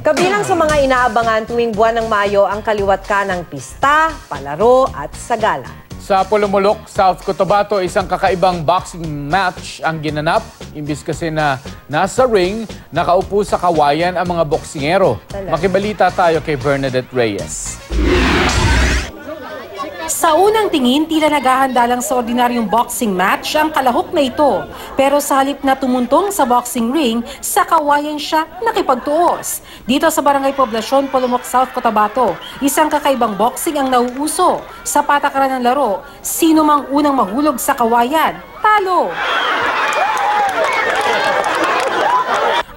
Kabilang sa mga inaabangan tuwing buwan ng Mayo ang kaliwat ka ng pista, palaro at sagala. Sa Pulumulok, South Cotabato, isang kakaibang boxing match ang ginanap. Imbis kasi na nasa ring, nakaupo sa kawayan ang mga boksingero. Makibalita tayo kay Bernadette Reyes. Sa unang tingin, tila naghahanda lang sa ordinaryong boxing match ang kalahok na ito. Pero sa halip na tumuntong sa boxing ring, sa kawayan siya nakipagtuos. Dito sa Barangay Poblasyon, Pulumok, South Cotabato, isang kakaibang boxing ang nauuso. Sa patakaran ng laro, sino mang unang mahulog sa kawayan, talo!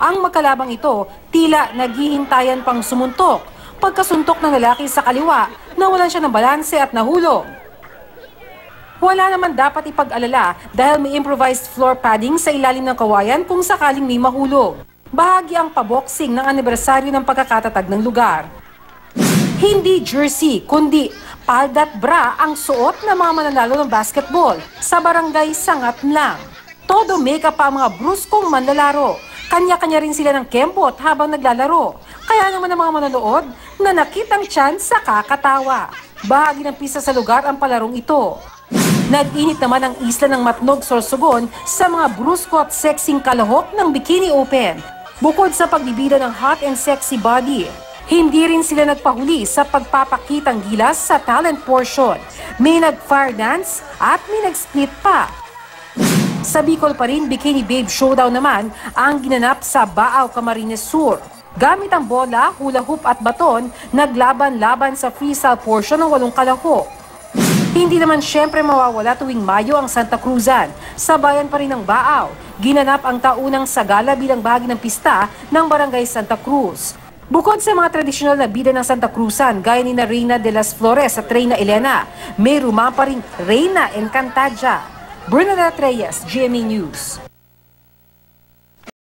Ang magkalabang ito, tila naghihintayan pang sumuntok. Pagkasuntok ng lalaki sa kaliwa, nawalan siya ng balanse at nahulog. Wala naman dapat ipag-alala dahil may improvised floor padding sa ilalim ng kawayan kung sakaling may mahulog. Bahagi ang paboxing ng anibersaryo ng pagkakatatag ng lugar. Hindi jersey, kundi palda at bra ang suot ng mga mananalo ng basketball sa barangay Sangat lang. Todo makeup pa ang mga bruskong manlalaro. Kanya-kanya rin sila ng kembot habang naglalaro. Kaya naman ang mga manonood na nakitang tiyan sa kakatawa. Bahagi ng pista sa lugar ang palarong ito. Nag-init naman ang isla ng Matnog, Sorsogon sa mga brusko at sexing kalahok ng Bikini Open. Bukod sa pagbibida ng hot and sexy body, hindi rin sila nagpahuli sa pagpapakitang gilas sa talent portion. May nag-fire dance at may nag-split pa. Sa Bicol pa rin, Bikini Babe Showdown naman ang ginanap sa Baaw, Camarines Sur. Gamit ang bola, hula hoop at baton, naglaban-laban sa freestyle portion ng 8 kalahok. Hindi naman syempre mawawala tuwing Mayo ang Santa Cruzan. Sa bayan pa rin ng Baaw, ginanap ang taunang sagala bilang bahagi ng pista ng Barangay Santa Cruz. Bukod sa mga tradisyonal na bida ng Santa Cruzan, gaya ni Reina de las Flores at Reina Elena, may rumapa ring Reina Encantadia. Bernadette Reyes, GMA News.